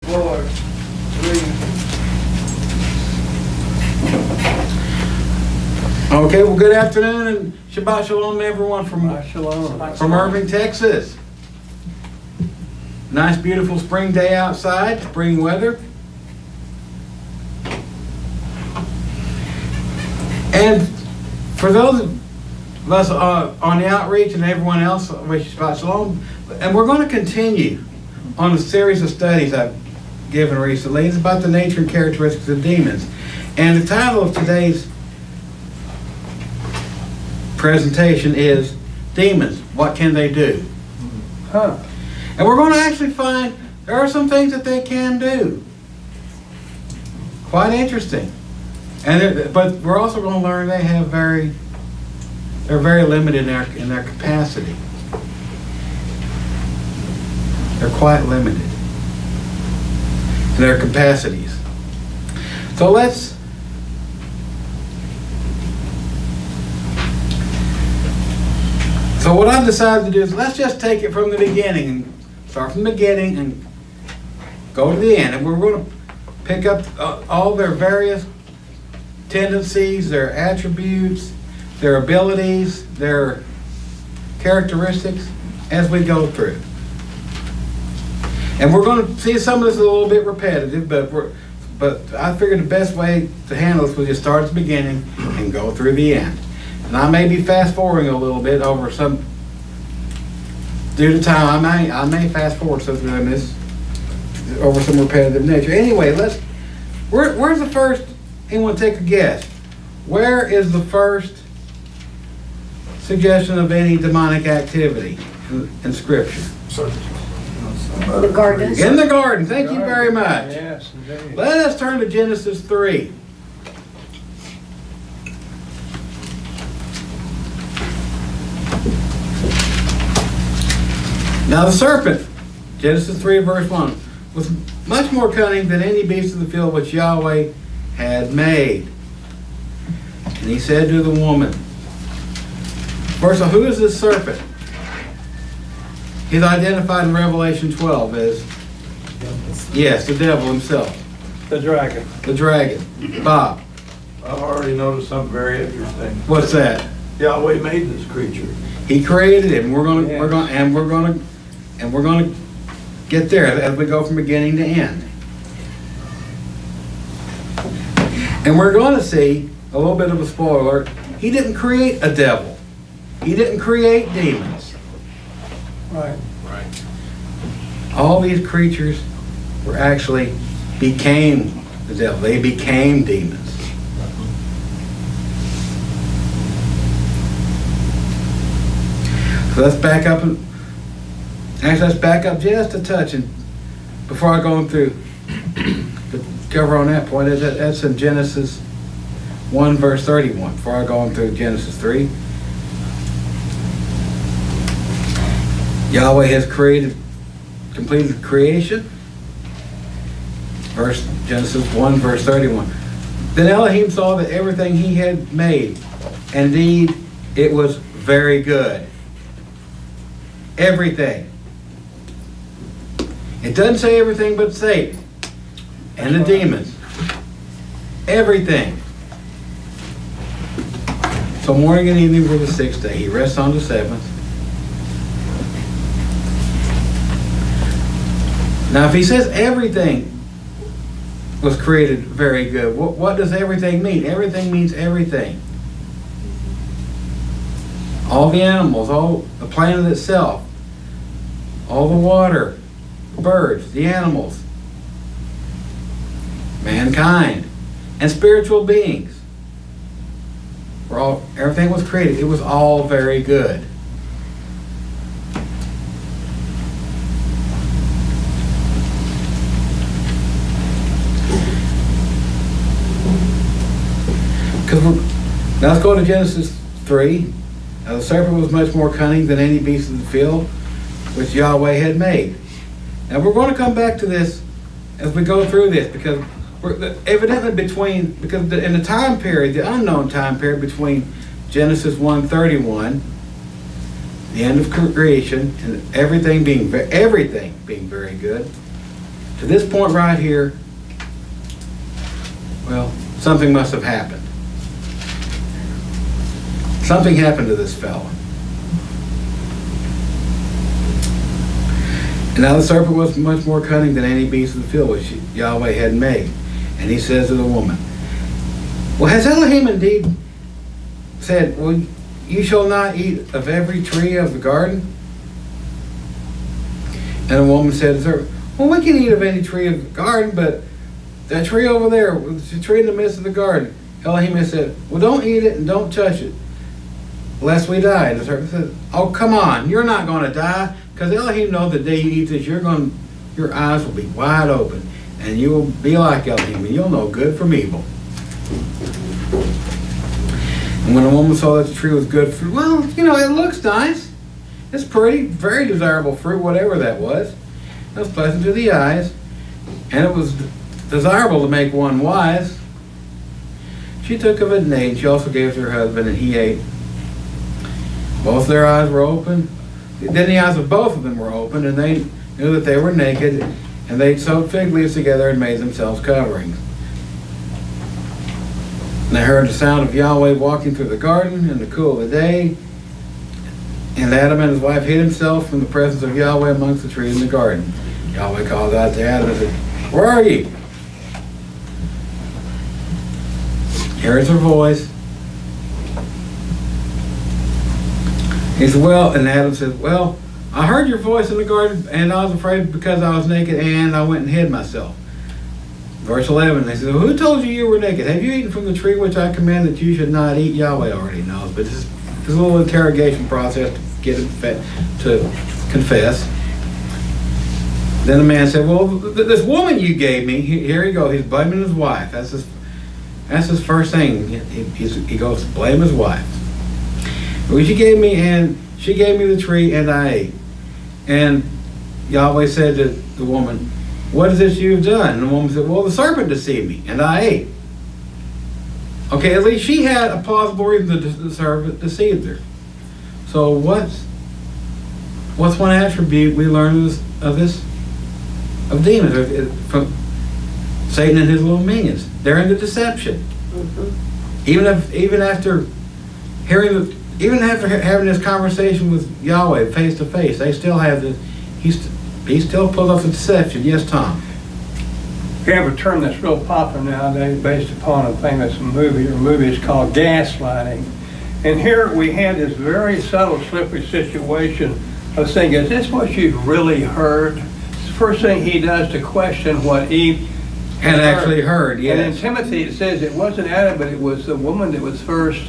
Lord. Okay, well, good afternoon and Shabbat Shalom to everyone from Irving, Texas. Nice, beautiful spring day outside, spring weather. And for those of us on the outreach and everyone else, I wish you Shabbat Shalom. And we're going to continue on a series of studies I've given recently. It's about the nature and characteristics of demons. And the title of today's presentation is Demons, What Can They Do? And we're going to actually find there are some things that they can do. Quite interesting. But we're also going to learn they're very limited in their capacity. They're quite limited in their capacities. So So what I've decided to do is let's just take it from the beginning and start from the beginning and go to the end. And we're going to pick up all their various tendencies, their attributes, their abilities, their characteristics as we go through. And we're going to see some of this is a little bit repetitive, but I figured the best way to handle this was just start at the beginning and go through the end. And I may be fast forwarding a little bit over due to time. I may fast forward something on this over some repetitive nature. Anyway, where's the first? Anyone take a guess? Where is the first suggestion of any demonic activity in Scripture? In the garden. In the garden. Thank you very much. Yes, indeed. Let us turn to Genesis 3. Now the serpent, Genesis 3 verse 1, was much more cunning than any beast of the field which Yahweh had made. And he said to the woman, first of all, who is this serpent? He's identified in Revelation 12 as, yes, the devil himself. The dragon. The dragon. Bob. I've already noticed something very interesting. What's that? Yahweh made this creature. He created it, and we're going to get there as we go from beginning to end. And we're going to see a little bit of a spoiler. He didn't create a devil. He didn't create demons. Right. All these creatures became the devil. They became demons. So let's back up just a touch, and before I go through the cover on that point, that's in Genesis 1 verse 31. Before I go on through Genesis 3, Yahweh has completed creation. Genesis 1 verse 31. Then Elohim saw that everything he had made, indeed it was very good. Everything. It doesn't say everything but Satan and the demons. Everything. So morning and evening were the sixth day. He rests on the seventh. Now if he says everything was created very good, what does everything mean? Everything means everything. All the animals, all the planet itself, all the water, the birds, the animals, mankind, and spiritual beings. Everything was created. It was all very good. Now let's go to Genesis 3. Now the serpent was much more cunning than any beast of the field which Yahweh had made. Now we're going to come back to this as we go through this, because in the time period, the unknown time period between Genesis 1:31, the end of creation, and everything being very good, to to this point right here, well, something must have happened. Something happened to this fellow. And now the serpent was much more cunning than any beast of the field which Yahweh had made. And he says to the woman, well, has Elohim indeed said, well, you shall not eat of every tree of the garden? And the woman said to the serpent, well, we can eat of any tree of the garden, but that tree over there, the tree in the midst of the garden, Elohim has said, well, don't eat it and don't touch it, lest we die. And the serpent said, oh, come on, you're not going to die, because Elohim knows the day you eat this, your eyes will be wide open, and you will be like Elohim, and you'll know good from evil. And when the woman saw that the tree was good fruit, well, it looks nice. It's pretty, very desirable fruit, whatever that was. It was pleasant to the eyes, and it was desirable to make one wise. She took of it and ate. She also gave it to her husband, and he ate. Both their eyes were open. Then the eyes of both of them were open, and they knew that they were naked, and they sewed fig leaves together and made themselves coverings. And they heard the sound of Yahweh walking through the garden in the cool of the day. And Adam and his wife hid himself from the presence of Yahweh amongst the trees in the garden. Yahweh called out to Adam and said, where are you? He heard her voice. He said, well, and Adam said, well, I heard your voice in the garden, and I was afraid because I was naked, and I went and hid myself. Verse 11, they said, well, who told you you were naked? Have you eaten from the tree which I command that you should not eat? Yahweh already knows, but this is a little interrogation process to get it to confess. Then the man said, well, this woman you gave me, here you go, he's blaming his wife. That's his first thing. He goes to blame his wife. Well, she gave me the tree, and I ate. And Yahweh said to the woman, what is this you've done? And the woman said, well, the serpent deceived me, and I ate. Okay, at least she had a plausible reason that the serpent deceived her. So what's one attribute we learn of demons, from Satan and his little minions? They're in the deception. Mm-hmm. Even after having this conversation with Yahweh face to face, they still have this. He still pulls off the deception. Yes, Tom. We have a term that's real popular nowadays based upon a famous movie is called gaslighting. And here we had this very subtle, slippery situation of saying, is this what you've really heard? It's the first thing he does to question what Eve had actually heard, yes. And in Timothy it says it wasn't Adam, but it was the woman that was first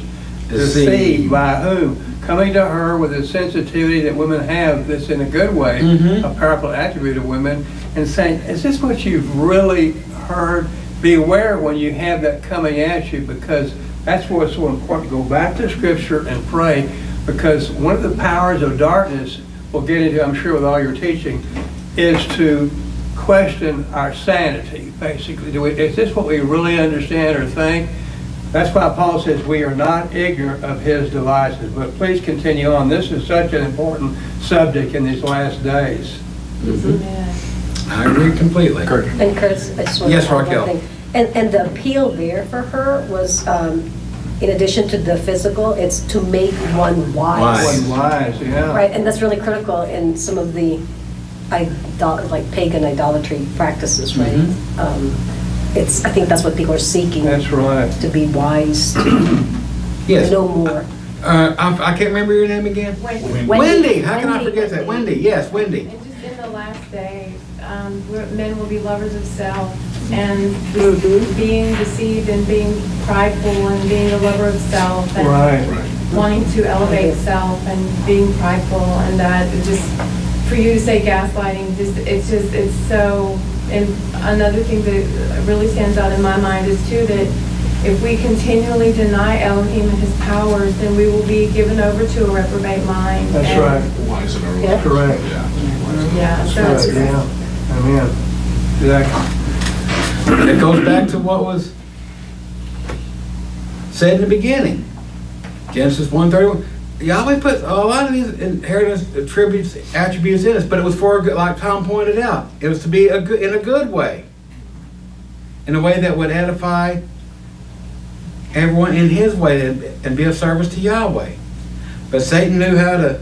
deceived. By whom? Coming to her with a sensitivity that women have that's in a good way, a powerful attribute of women, and saying, is this what you've really heard? Beware when you have that coming at you, because that's why it's so important to go back to Scripture and pray, because one of the powers of darkness, we'll get into, I'm sure, with all your teaching, is to question our sanity, basically. Is this what we really understand or think? That's why Paul says we are not ignorant of his devices. But please continue on. This is such an important subject in these last days. Mm-hmm. I agree completely. And Curtis, I just want yes, to add Raquel. one thing. And the appeal there for her was, in addition to the physical, it's to make one wise. One wise, yeah. Right, and that's really critical in some of the like pagan idolatry practices, right? I think that's what people are seeking. That's right. To be wise, to Yes. know more. I can't remember your name again. Wendy. How can I forget that? Wendy. Yes, Wendy. And just in the last days, men will be lovers of self and being deceived and being prideful and being a lover of self and wanting to elevate self and being prideful, and that just for you to say gaslighting, it's so. And another thing that really stands out in my mind is too that if we continually deny Elohim and his powers, then we will be given over to a reprobate mind. That's right. Wise in our Yeah. lives. Correct. Yeah, so That's right, yeah. Amen. Exactly. It goes back to what was said in the beginning. Genesis 1:31. Yahweh put a lot of these inheritance attributes in us, but it was for a good, like Tom pointed out, it was to be in a good way, in a way that would edify everyone in his way and be of service to Yahweh. But Satan knew how to,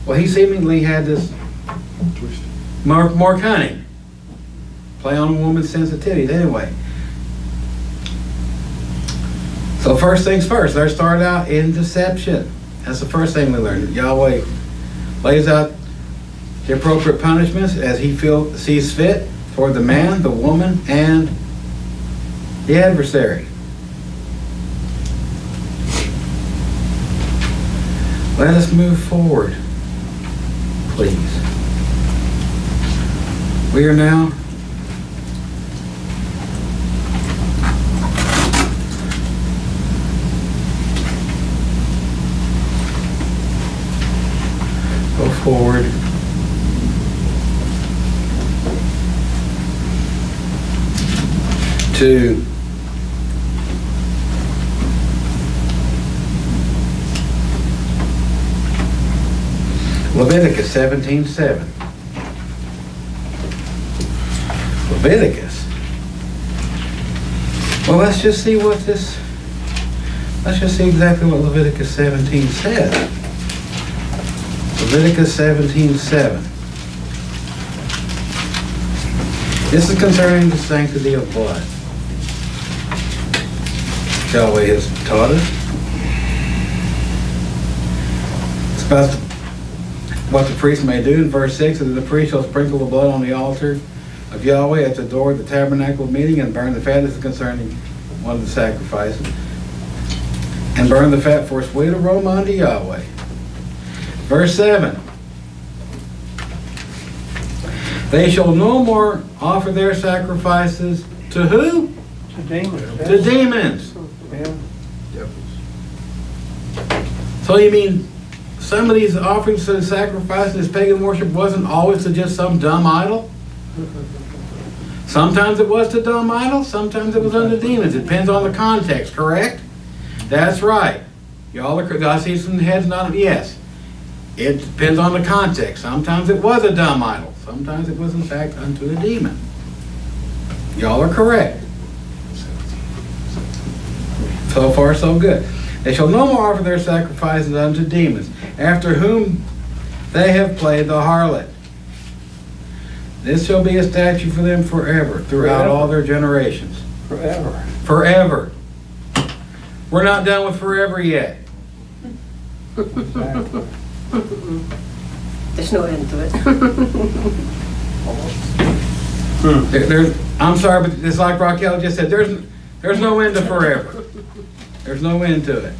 well, he seemingly had this more cunning, play on a woman's sensitivities anyway. So first things first, let's start out in deception. That's the first thing we learned. Yahweh lays out the appropriate punishments as he sees fit for the man, the woman, and the adversary. Let us move forward, please. We are now go forward to Leviticus 17:7. Leviticus. Well, let's just see exactly what Leviticus 17 says. Leviticus 17:7. This is concerning the sanctity of blood. Yahweh has taught us. It's about what the priest may do in verse 6, and the priest shall sprinkle the blood on the altar of Yahweh at the door of the tabernacle of meeting and burn the fat. This is concerning one of the sacrifices. And burn the fat for a sweet aroma unto Yahweh. Verse 7. They shall no more offer their sacrifices to who? To demons. To demons. Yeah. So you mean some of these offerings to the sacrifice in this pagan worship wasn't always to just some dumb idol? Sometimes it was to dumb idols, sometimes it was unto demons. It depends on the context, correct? That's right. Y'all are, I see some heads nodding. Yes. It depends on the context. Sometimes it was a dumb idol. Sometimes it was in fact unto a demon. Y'all are correct. So far so good. They shall no more offer their sacrifices unto demons, after whom they have played the harlot. This shall be a statute for them forever, throughout all their generations. Forever. Forever. We're not done with forever yet. Exactly. There's no end to it. I'm sorry, but it's like Raquel just said, there's no end to forever. There's no end to it.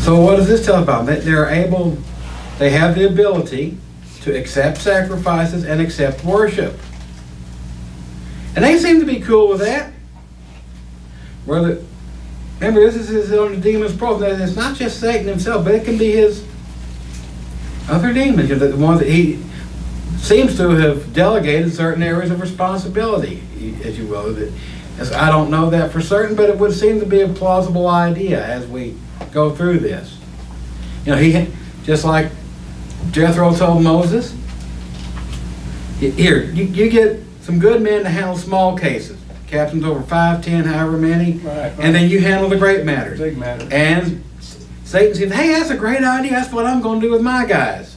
So what does this tell about? That they have the ability to accept sacrifices and accept worship. And they seem to be cool with that. Remember, this is his own demon's problem. It's not just Satan himself, but it can be his other demons, the ones that he seems to have delegated certain areas of responsibility, as you will. I don't know that for certain, but it would seem to be a plausible idea as we go through this. He just like Jethro told Moses, here, you get some good men to handle small cases, captains over 5, 10, however many, Right. and then you handle the great matters. Big matters. And Satan said, hey, that's a great idea. That's what I'm going to do with my guys.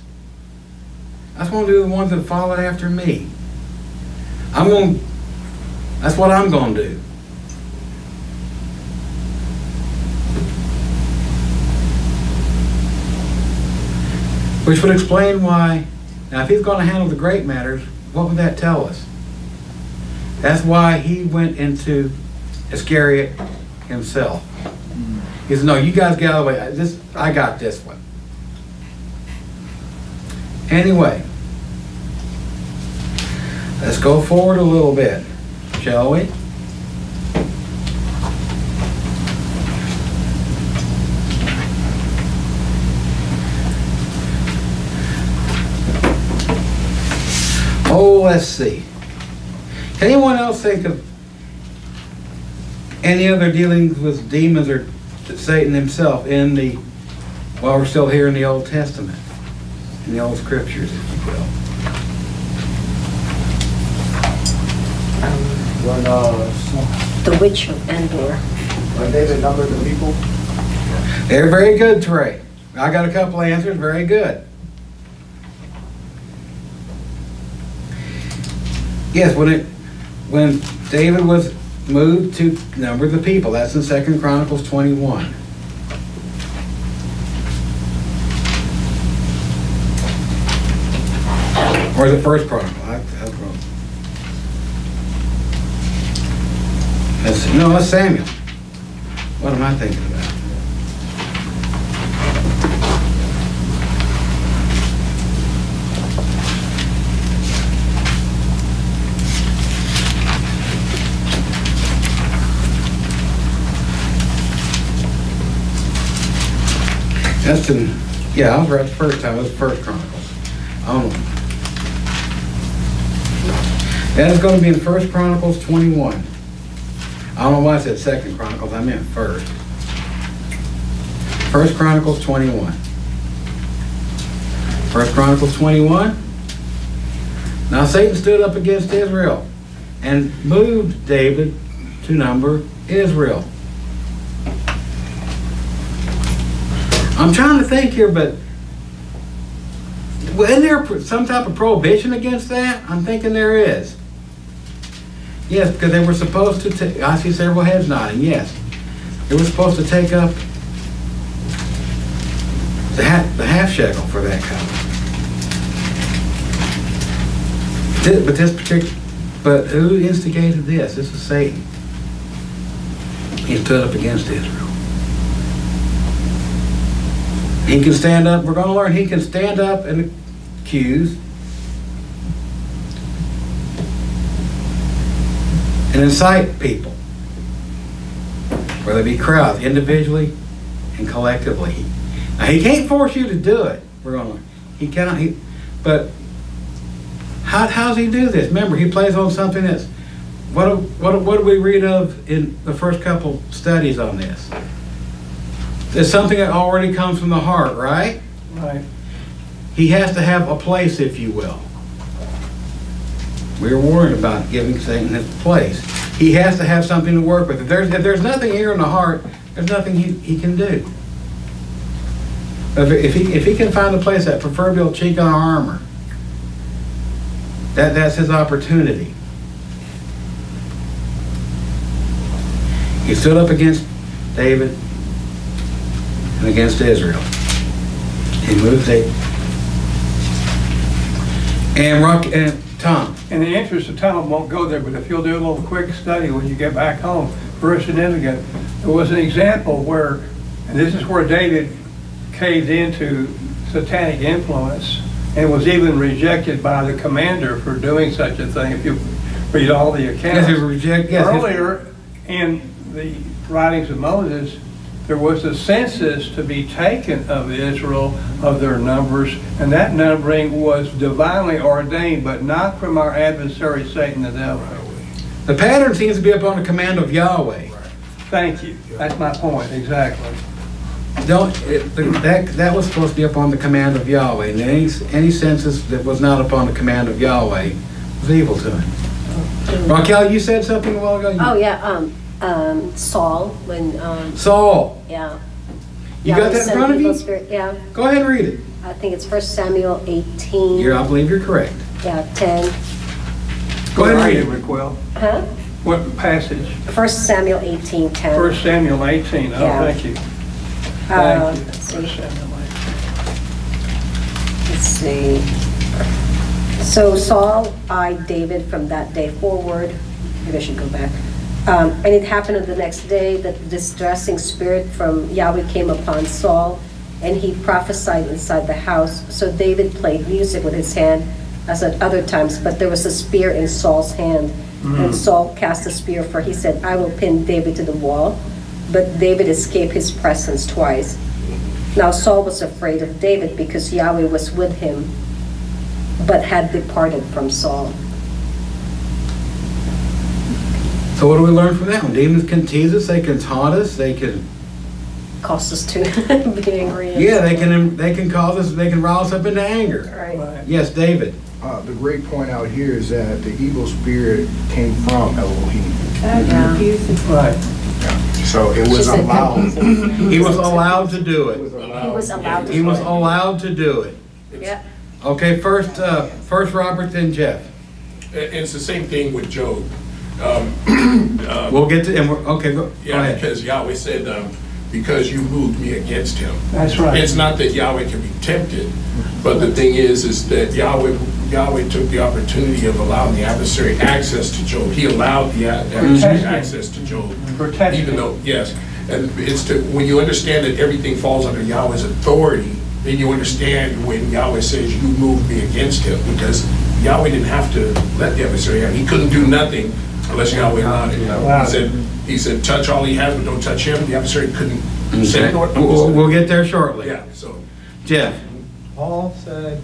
That's what I'm going to do with the ones that followed after me. That's what I'm going to do. Which would explain why, now if he's going to handle the great matters, what would that tell us? That's why he went into Iscariot himself. He said, no, you guys get out of the way. I got this one. Anyway, let's go forward a little bit, shall we? Oh, let's see. Can anyone else think of Any other dealings with demons or Satan himself while we're still here in the Old Testament, in the Old Scriptures, if you will? The witch of Endor. When David numbered the people, They're very good, Trey. I got a couple answers, very good. Yes, when David was moved to number the people, that's in 2 Chronicles 21. Or is it First Chronicle? I was wrong. No, that's Samuel. What am I thinking about? That's yeah, I was right the first time. It was First Chronicles. That is going to be in First Chronicles 21. I don't know why I said Second Chronicles. I meant first. First Chronicles 21. First Chronicles 21. Now Satan stood up against Israel and moved David to number Israel. I'm trying to think here, but isn't there some type of prohibition against that? I'm thinking there is. Yes, because they were supposed to take, I see several heads nodding, yes. They were supposed to take up the half shekel for that covenant. But who instigated this? This is Satan. He stood up against Israel. He can stand up, we're going to learn, he can stand up and accuse and incite people, whether it be crowds, individually and collectively. Now, he can't force you to do it. We're going to learn. He cannot, but how does he do this? Remember, he plays on something that's, what do we read of in the first couple studies on this? It's something that already comes from the heart, right? Right. He has to have a place, if you will. We're worried about giving Satan his place. He has to have something to work with. If there's nothing here in the heart, there's nothing he can do. If he can find a place, that proverbial chink on armor, that's his opportunity. He stood up against David and against Israel. He moved it. And Tom. In the interest of time, I won't go there, but if you'll do a little quick study when you get back home, very significant. There was an example where, and this is where David caved into satanic influence and was even rejected by the commander for doing such a thing. If you read all the accounts. Earlier in the writings of Moses, there was a census to be taken of Israel, of their numbers, and that numbering was divinely ordained, but not from our adversary Satan the devil. The pattern seems to be upon the command of Yahweh. Thank you. That's my point, exactly. That was supposed to be upon the command of Yahweh, and any census that was not upon the command of Yahweh was evil to him. Raquel, you said something a while ago? Oh, yeah, Saul, when, Saul. yeah. You got that in front of you? Yeah. Go ahead and read it. I think it's 1 Samuel 18. I believe you're correct. Yeah, 10. Go ahead and read it. Raquel. Huh? What passage? 1 Samuel 18, 10. 1 Samuel 18. Oh, Yeah. thank you. Thank you. Let's 1 see. Samuel 18. Let's see. So Saul eyed David from that day forward. Maybe I should go back. And it happened the next day that the distressing spirit from Yahweh came upon Saul, and he prophesied inside the house. So David played music with his hand, as at other times, but there was a spear in Saul's hand. And Saul cast the spear, for he said, I will pin David to the wall. But David escaped his presence twice. Now Saul was afraid of David because Yahweh was with him, but had departed from Saul. So what do we learn from that one? Demons can tease us, they can taunt us, they can, Cost us to be angry. and- yeah, they can cause us, they can rile us up into anger. Right. Right. Yes, David. The great point out here is that the evil spirit came from Elohim. That Yeah. confuses. Right. So it was She said allowed. He was allowed to do it. He was allowed to. He was allowed to do it. Yeah. Okay, first Robert, then Jeff. And it's the same thing with Job. We'll get to, and okay, go Yeah, ahead. because Yahweh said, because you moved me against him. That's right. It's not that Yahweh can be tempted, but the thing is that Yahweh took the opportunity of allowing the adversary access to Job. He allowed the adversary access to Job. Protection. Even though, yes, and it's to, when you understand that everything falls under Yahweh's authority, then you understand when Yahweh says you moved me against him, because Yahweh didn't have to let the adversary out. He couldn't do nothing unless Yahweh allowed it. Wow. He said, touch all he has, but don't touch him. The adversary couldn't say Okay. We'll get there shortly. Yeah, so. Jeff. Paul said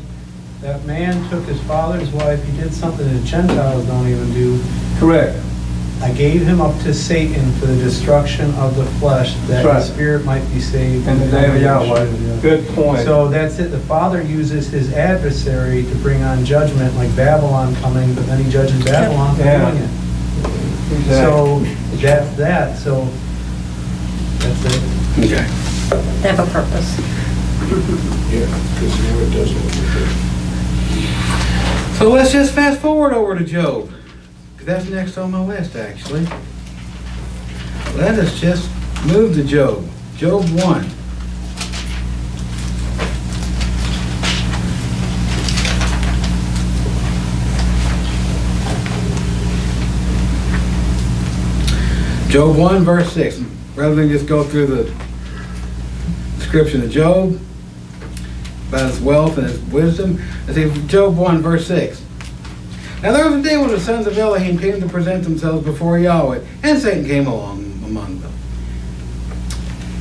that man took his father's wife, he did something that Gentiles don't even do. Correct. I gave him up to Satan for the destruction of the flesh, that That's right. his spirit might be saved. In the name of Yahweh. Good point. So that's it, the Father uses his adversary to bring on judgment, like Babylon coming, but then he judges Babylon for Yeah. doing it. Exactly. So that's that, so that's it. Okay. They have a purpose. Yeah, because the Lord does what he does. So let's just fast forward over to Job. 'Cause that's next on my list, actually. Let us just move to Job. Job 1. Job 1, verse 6. Rather than just go through the description of Job, about his wealth and his wisdom, I see Job 1, verse 6. Now there was a day when the sons of Elohim came to present themselves before Yahweh, and Satan came along among them.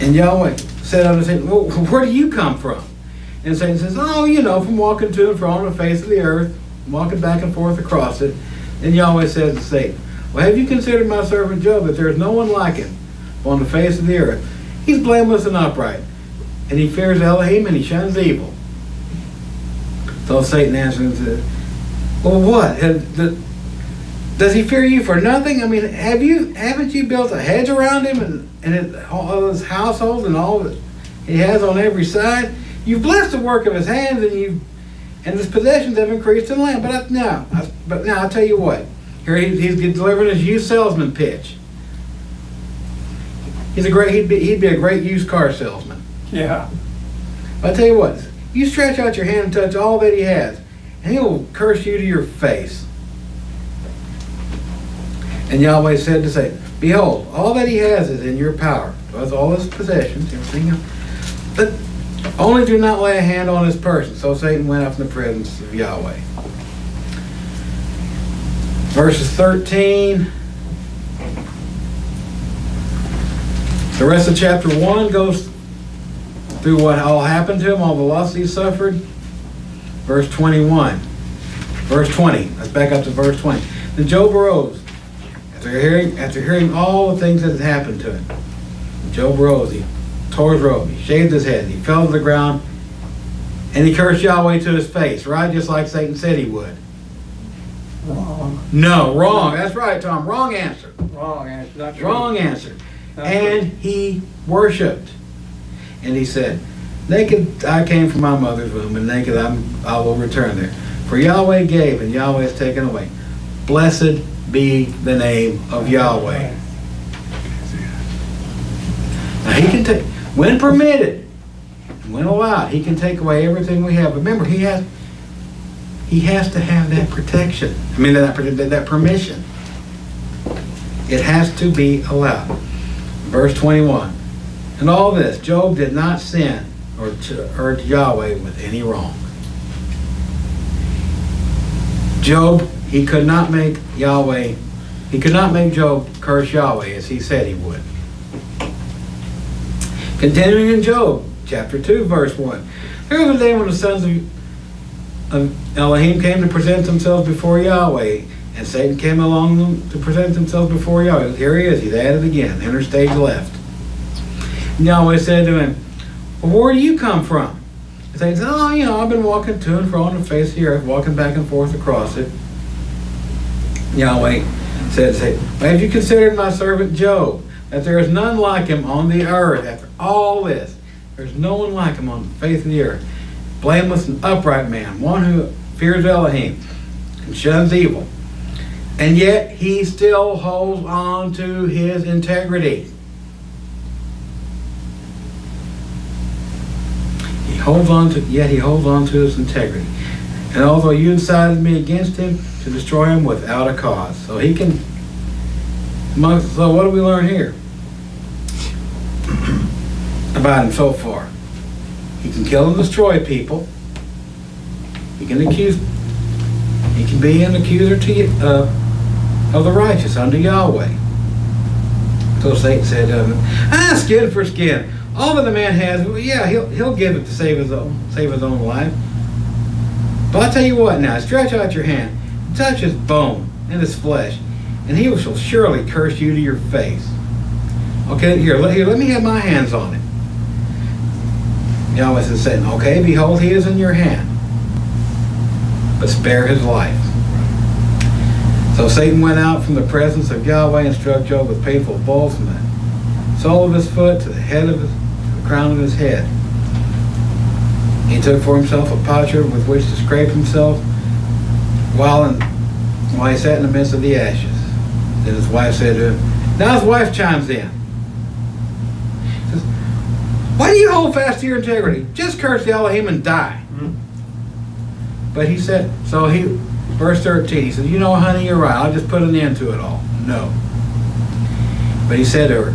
And Yahweh said unto Satan, well, where do you come from? And Satan says, oh, from walking to and fro on the face of the earth, walking back and forth across it. And Yahweh says to Satan, well, have you considered my servant Job, that there is no one like him on the face of the earth? He's blameless and upright, and he fears Elohim, and he shuns evil. So Satan answered and said, well, what? Does he fear you for nothing? I mean, haven't you built a hedge around him and all his household and all that he has on every side? You've blessed the work of his hands, and his possessions have increased in land. But now I'll tell you what. Here he's delivering his used salesman pitch. He'd be a great used car salesman. Yeah. I'll tell you what. You stretch out your hand and touch all that he has, and he will curse you to your face. And Yahweh said to Satan, behold, all that he has is in your power. That's all his possessions, everything else. But only do not lay a hand on his person. So Satan went up from the presence of Yahweh. Verses 13. The rest of chapter 1 goes through what all happened to him, all the loss he suffered. Verse 21. Verse 20. Let's back up to verse 20. Then Job arose. After hearing all the things that had happened to him. Job rose. He tore his robe. He shaved his head. He fell to the ground. And he cursed Yahweh to his face, right? Just like Satan said he would. Wrong. No, wrong. That's right, Tom. Wrong answer. Wrong answer. Not true. Wrong answer. Not And he worshipped. And he said, naked I came from my mother's womb, and naked I will return there. For Yahweh gave, and Yahweh has taken away. Blessed be the name of Yahweh. Now he can take, when permitted, when allowed, he can take away everything we have. Remember, he has to have that protection. I mean, that permission. It has to be allowed. Verse 21. And all this, Job did not sin or urge Yahweh with any wrong. Job, he could not make Job curse Yahweh as he said he would. Continuing in Job, chapter 2, verse 1. There was a day when the sons of Elohim came to present themselves before Yahweh, And Satan came along to present himself before Yahweh. Here he is, he's at it again, enter stage left. And Yahweh said to him, well, where do you come from? And Satan said, oh, I've been walking to and fro on the face of the earth, walking back and forth across it. Yahweh said, well, have you considered my servant Job, that there is none like him on the earth? After all this, there's no one like him on the face of the earth. Blameless and upright man, one who fears Elohim and shuns evil. And yet he still holds on to his integrity. He holds on to his integrity. And although you incited me against him to destroy him without a cause. So he can, so what do we learn here about him so far? He can kill and destroy people. He can be an accuser of the righteous unto Yahweh. So Satan said to him, skin for skin. All that a man has, well, yeah, he'll give it to save his own life. But I'll tell you what now, stretch out your hand, touch his bone and his flesh, and he shall surely curse you to your face. Okay, here, let me have my hands on it. Yahweh said, Satan, okay, behold, he is in your hand, but spare his life. So Satan went out from the presence of Yahweh and struck Job with painful blows from the sole of his foot to the crown of his head. He took for himself a potsherd with which to scrape himself while he sat in the midst of the ashes. Then his wife said to him, now his wife chimes in. Says, why do you hold fast to your integrity? Just curse the Elohim and die. Mm-hmm. But he said, verse 13, he said, honey, you're right. I'll just put an end to it all. No. But he said to her,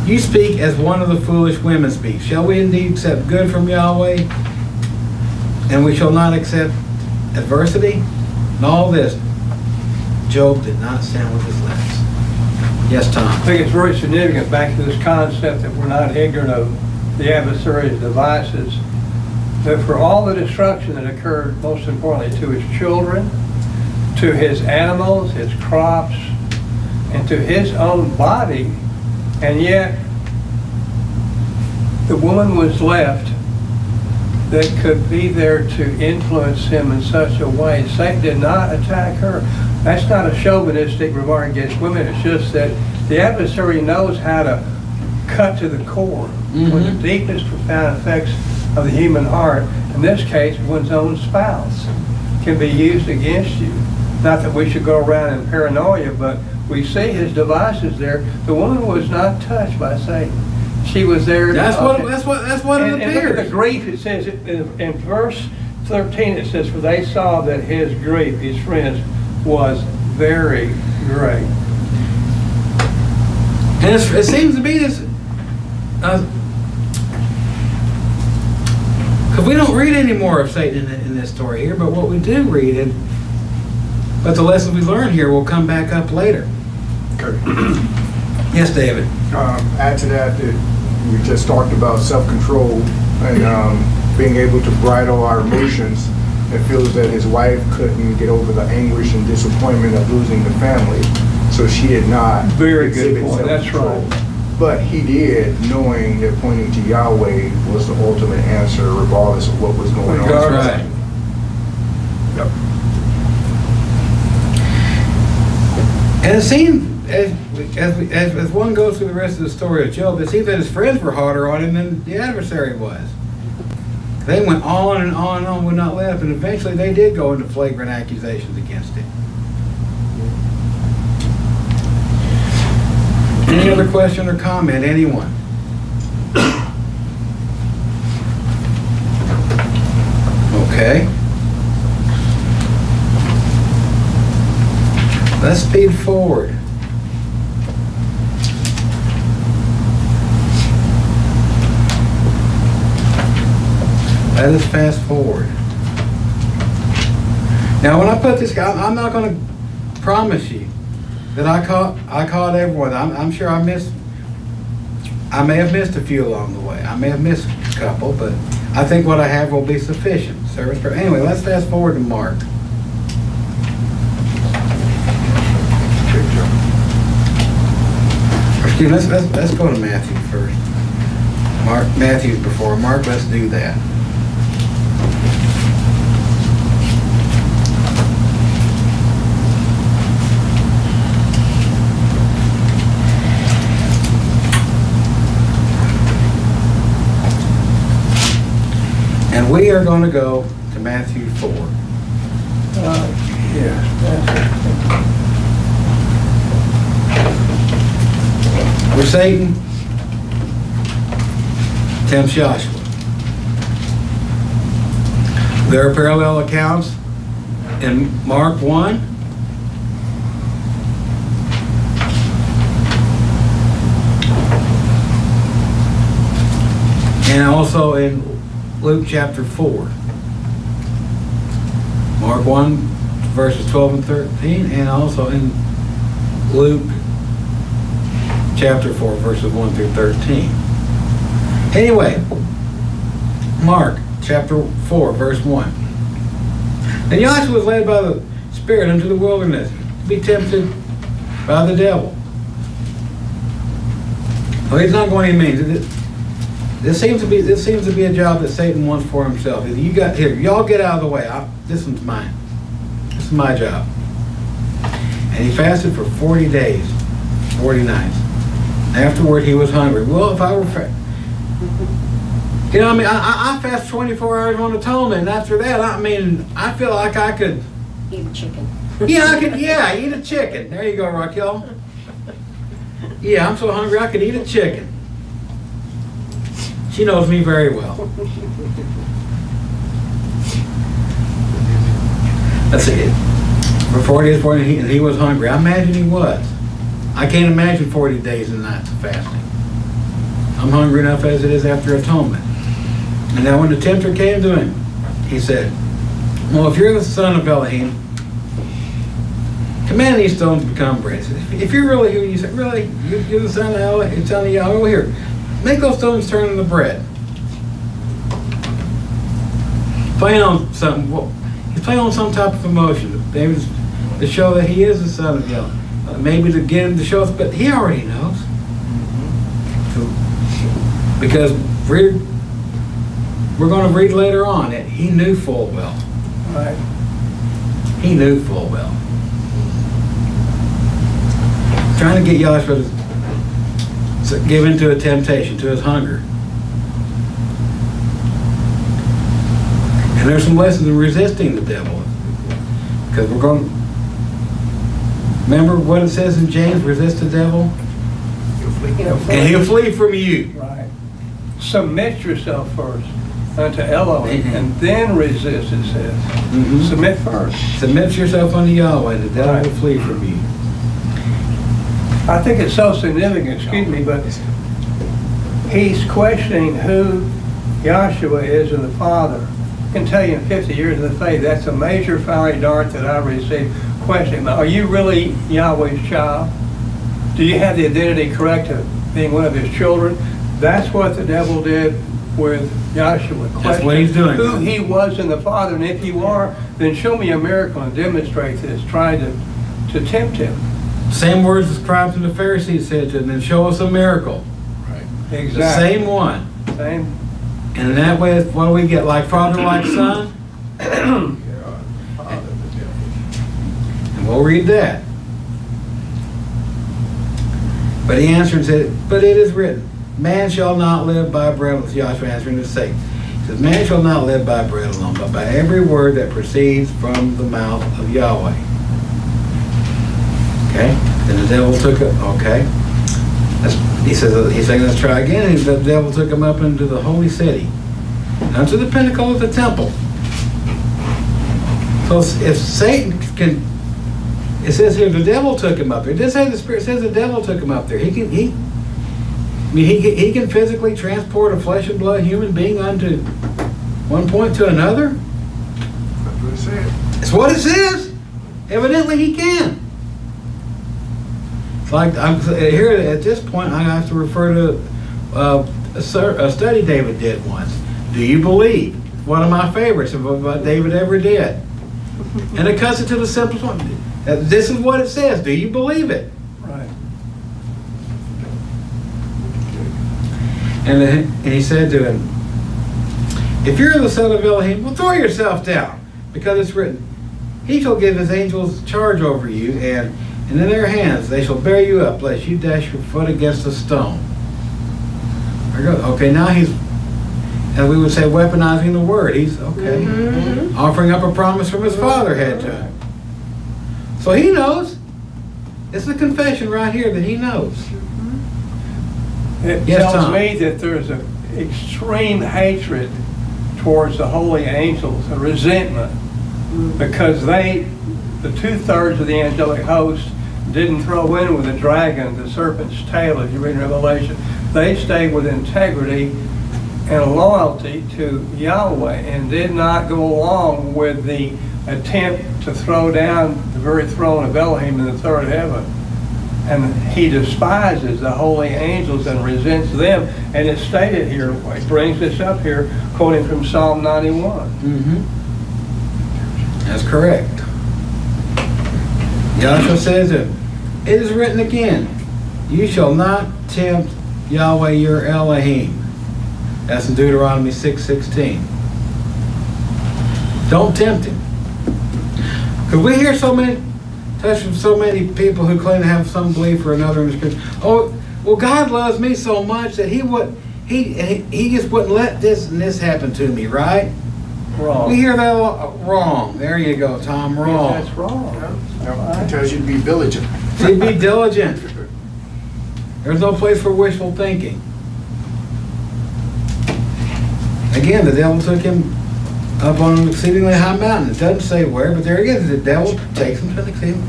you speak as one of the foolish women speak. Shall we indeed accept good from Yahweh, and we shall not accept adversity? And all this, Job did not stand with his lips. Yes, Tom? I think it's very significant back to this concept that we're not ignorant of the adversary's devices. But for all the destruction that occurred, most importantly, to his children, to his animals, his crops, and to his own body, and yet the woman was left that could be there to influence him in such a way. Satan did not attack her. That's not a chauvinistic remark against women. It's just that the adversary knows how to cut to the core, with the deepest, profound effects of the human heart. In this case, one's own spouse can be used against you. Not that we should go around in paranoia, but we see his devices there. The woman was not touched by Satan. She was there. That's what it appears. And look at the grief. It says in verse 13. It says, "For they saw that his grief, his friends, was very great." And it seems to be this. Because we don't read any more of Satan in this story here, but what we do read, but the lessons we learn here will come back up later. Okay. Yes, David. Add to that we just talked about self-control and being able to bridle our emotions. It feels that his wife couldn't get over the anguish and disappointment of losing the family, so she did not Very good exhibit point. That's self-control. right. But he did, knowing that pointing to Yahweh was the ultimate answer, regardless of what was going on. That's right. Yep. And it seems, as one goes through the rest of the story of Job, it seems that his friends were harder on him than the adversary was. They went on and on and on, would not let up, and eventually they did go into flagrant accusations against him. Any other question or comment, anyone? Okay. Let's speed forward. Let us fast forward. Now, when I put this, I'm not going to promise you that I caught everyone. I'm sure I may have missed a few along the way. I may have missed a couple, but I think what I have will be sufficient. Anyway, let's fast forward to Mark. See, let's go to Matthew first. Matthew's before Mark. Let's do that. And we are going to go to Matthew 4. Yeah. Where Satan tempts Joshua. There are parallel accounts in Mark 1. And also in Luke chapter 4. Mark 1 verses 12 and 13, and also in Luke chapter 4 verses 1 through 13. Anyway, Mark chapter 4 verse 1. And Joshua was led by the Spirit into the wilderness to be tempted by the devil. Well, he's not going any means. This seems to be a job that Satan wants for himself. You got here, y'all get out of the way. This one's mine. This is my job. And he fasted for 40 days, 40 nights. Afterward, he was hungry. Well, if I were, you know, I mean, I fast 24 hours on atonement, and after that, I mean, I feel like I could Eat a chicken. Yeah, I could. Yeah, eat a chicken. There you go, Raquel. Yeah, I'm so hungry I could eat a chicken. She knows me very well. Let's see. For 40 days, 40, and he was hungry. I imagine he was. I can't imagine 40 days and nights of fasting. I'm hungry enough as it is after atonement. And now when the tempter came to him, he said, well, if you're the son of Elohim, command these stones to become bread. If you're really who you say, really, you're the son of Elohim, son of Yahweh, over here, make those stones turn into bread. Playing on something. Well, he's playing on some type of emotion. Maybe to show that he is the son of Yahweh. Maybe to get him to show us, but he already knows. Because we're going to read later on that he knew full well. Right. He knew full well. Trying to get Joshua to give in to a temptation, to his hunger. And there's some lessons in resisting the devil. Because we're going to remember what it says in James, resist the devil, and he'll flee from you. Right. Submit yourself first unto Elohim, and then resist, it says. Mhm. Submit first. Submit yourself unto Yahweh, the devil will flee from you. I think it's so significant, excuse me, but he's questioning who Yahshua is in the Father. I can tell you in 50 years of the faith, that's a major fiery dart that I received. Questioning, are you really Yahweh's child? Do you have the identity correct of being one of his children? That's what the devil did with Yahshua. That's what he's doing. Who he was in the Father, and if you are, then show me a miracle and demonstrate this, trying to tempt him. Same words the scribes and the Pharisees said to him, and show us a miracle. Right. Exactly. The same one. Same. And in that way, what do we get? Like father, like son? And we'll read that. But he answered and said, but it is written, man shall not live by bread, with Joshua answering to Satan. He says, man shall not live by bread alone, but by every word that proceeds from the mouth of Yahweh. Okay? Then the devil took it. Okay. He's saying, let's try again. And the devil took him up into the holy city, unto the pinnacle of the temple. So if Satan can, it says here the devil took him up there. It didn't say the Spirit, it says the devil took him up there. He can physically transport a flesh and blood human being onto one point to another. That's what it said. It's what it says. Evidently he can. Like I'm here at this point, I have to refer to a study David did once. Do you believe? One of my favorites of what David ever did, and it cuts it to the simplest one. This is what it says. Do you believe it? Right. And he said to him, if you're the son of Elohim, well, throw yourself down, because it's written, he shall give his angels charge over you, and in their hands they shall bear you up, lest you dash your foot against a stone. Okay, now he's, as we would say, weaponizing the word. He's, offering up a promise from his father had to him. So he knows. It's a confession right here that he knows. It Yes, tells Tom. me that there's an extreme hatred towards the holy angels, a resentment, because the 2/3 of the angelic host didn't throw in with the dragon, the serpent's tail, as you read in Revelation. They stayed with integrity and loyalty to Yahweh and did not go along with the attempt to throw down the very throne of Elohim in the third heaven. And he despises the holy angels and resents them. And it's stated here, he brings this up here, quoting from Psalm 91. That's correct. Yahshua says it is written again, you shall not tempt Yahweh your Elohim. That's in Deuteronomy 6:16. Don't tempt him. Because we hear from so many people who claim to have some belief or another in the scripture. Oh, well, God loves me so much that he just wouldn't let this and this happen to me, right? Wrong. We hear that a lot. Wrong. There you go, Tom. Wrong. That's wrong. It tells you to be diligent. See, be diligent. There's no place for wishful thinking. Again, the devil took him up on an exceedingly high mountain. It doesn't say where, but there again, the devil takes him to an exceedingly.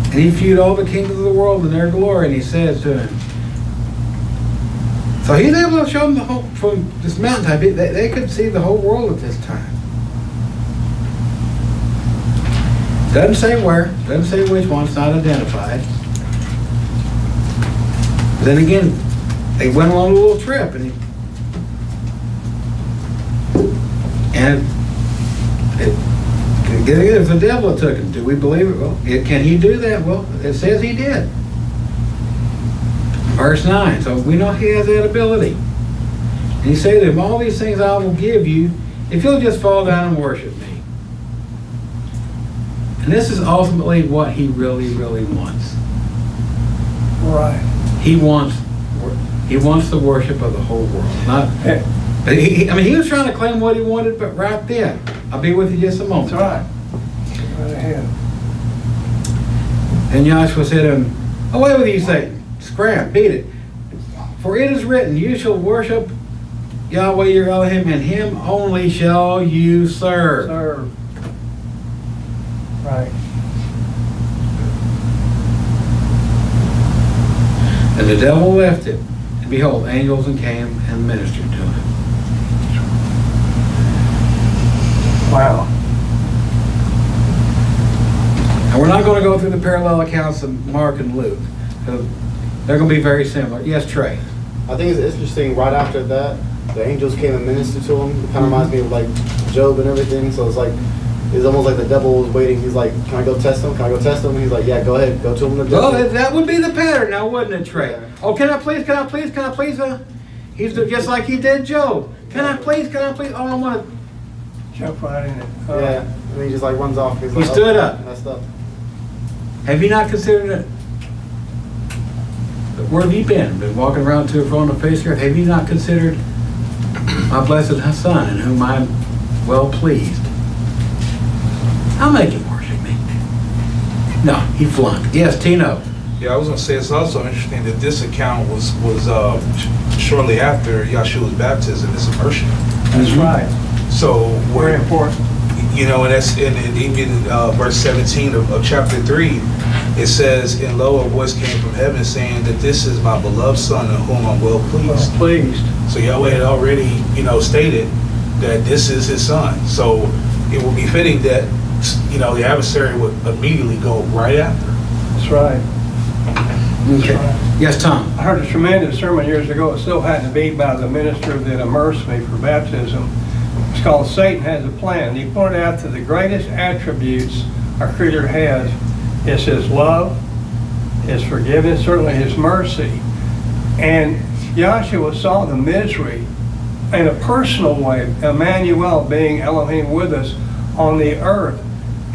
And he viewed all the kingdoms of the world in their glory, and he says to him. So he's able to show them the whole, from this mountaintop, they could see the whole world at this time. Doesn't say where, doesn't say which one, it's not identified. Then again, they went on a little trip, and if the devil took him, do we believe it? Well, can he do that? Well, it says he did. Verse 9, so we know he has that ability. And he said to him, all these things I will give you if you'll just fall down and worship me. And this is ultimately what he really, really wants. Right. He wants the worship of the whole world. Not, he was trying to claim what he wanted, but right then, I'll be with you just a moment. That's right. Right ahead. And Yahshua said to him, away with you, Satan. Scram, beat it. For it is written, you shall worship Yahweh your Elohim, and him only shall you serve. Serve. Right. And the devil left him, and behold, angels came and ministered to him. Wow. And we're not going to go through the parallel accounts of Mark and Luke, because they're going to be very similar. Yes, Trey? I think it's interesting, right after that, the angels came and ministered to him. It kind of reminds me of like Job and everything. So it's almost like the devil was waiting. He's like, can I go test him? Can I go test him? He's like, yeah, go ahead. Go to him. Well, that would be the pattern now, wouldn't it, Trey? Yeah. Oh, can I please? He's just like he did Job. Can I please? Oh, I want to. Jump right in it. Yeah, and he just like runs off. He's He like, stood up. Messed up. Have you not considered it? Where have you been? Been walking around to and fro on the face of the earth? Have you not considered my blessed Son, in whom I'm well pleased? I'll make him worship me. No, he flunked. Yes, Tino. Yeah, I was going to say it's also interesting that this account was shortly after Yahshua's baptism, his immersion. That's right. So Very important. You know, and that's in even verse 17 of chapter 3. It says, "And lo, a voice came from heaven saying that this is my beloved Son, in whom I'm well pleased." Well pleased. So Yahweh had already, stated that this is His Son. So it would be fitting that, the adversary would immediately go right after. That's right. Okay. Yes, Tom. I heard a tremendous sermon years ago. It still hadn't been by the minister that immersed me for baptism. It's called Satan Has a Plan. He pointed out that the greatest attributes our Creator has is His love, His forgiveness, certainly His mercy. And Joshua saw the misery in a personal way, Emmanuel being Elohim with us on the earth.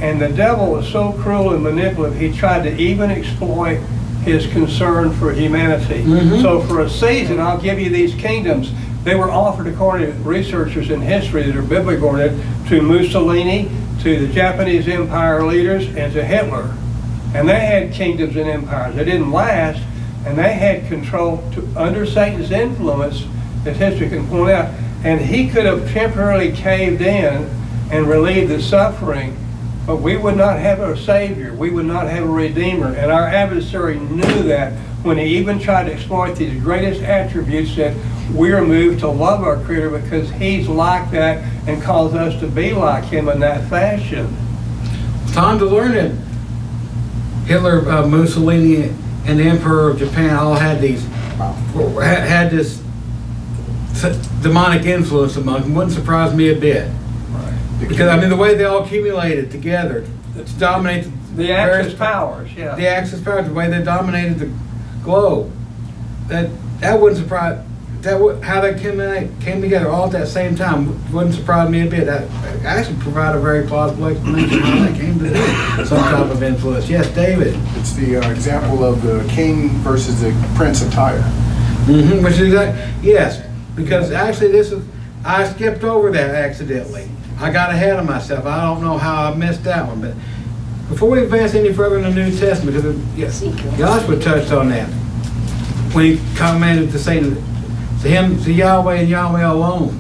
And the devil was so cruel and manipulative, he tried to even exploit his concern for humanity. So for a season, I'll give you these kingdoms. They were offered, according to researchers in history that are biblically oriented, to Mussolini, to the Japanese empire leaders, and to Hitler. And they had kingdoms and empires. They didn't last, and they had control under Satan's influence, as history can point out. And he could have temporarily caved in and relieved the suffering, but we would not have a Savior. We would not have a Redeemer. And our adversary knew that when he even tried to exploit these greatest attributes, that we are moved to love our Creator because He's like that and calls us to be like Him in that fashion. Time to learn it. Hitler, Mussolini, and the Emperor of Japan all had these, had this demonic influence among them. Wouldn't surprise me a bit. Because, I mean, the way they all accumulated together to dominate the Axis powers, yeah. The Axis powers, the way they dominated the globe. That wouldn't surprise, how they came together all at that same time wouldn't surprise me a bit. That actually provide a very plausible explanation how they came to be some type of influence. Yes, David? It's the example of the king versus the prince of Tyre. Which is yes, because actually I skipped over that accidentally. I got ahead of myself. I don't know how I missed that one, but before we advance any further in the New Testament, because Joshua touched on that when he commanded to say to Yahweh and Yahweh alone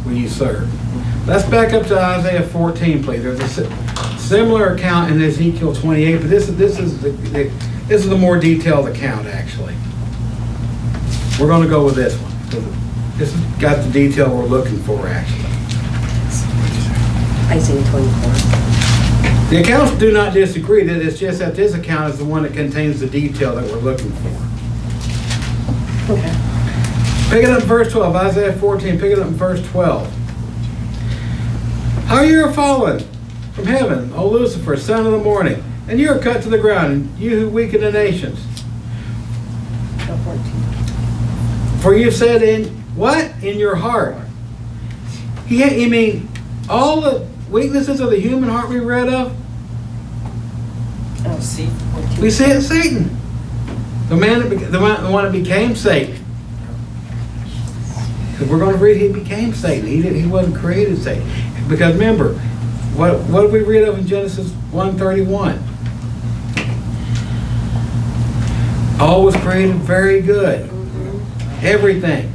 will you serve. Let's back up to Isaiah 14, please. There's a similar account in Ezekiel 28, but this is the more detailed account actually. We're going to go with this one. This has got the detail we're looking for actually. Isaiah 24. The accounts do not disagree. That it's just that this account is the one that contains the detail that we're looking for. Okay. Pick it up in verse 12, Isaiah 14, pick it up in verse 12. How you are fallen from heaven, O Lucifer, son of the morning, and you are cut to the ground, and you who weaken the nations. 14. For you said in your heart. You mean all the weaknesses of the human heart we read of? Oh, see. 14. We see it Satan. The one that became Satan. Because we're going to read he became Satan. He wasn't created Satan. Because remember, what did we read of in Genesis 1:31? All was created very good. Everything.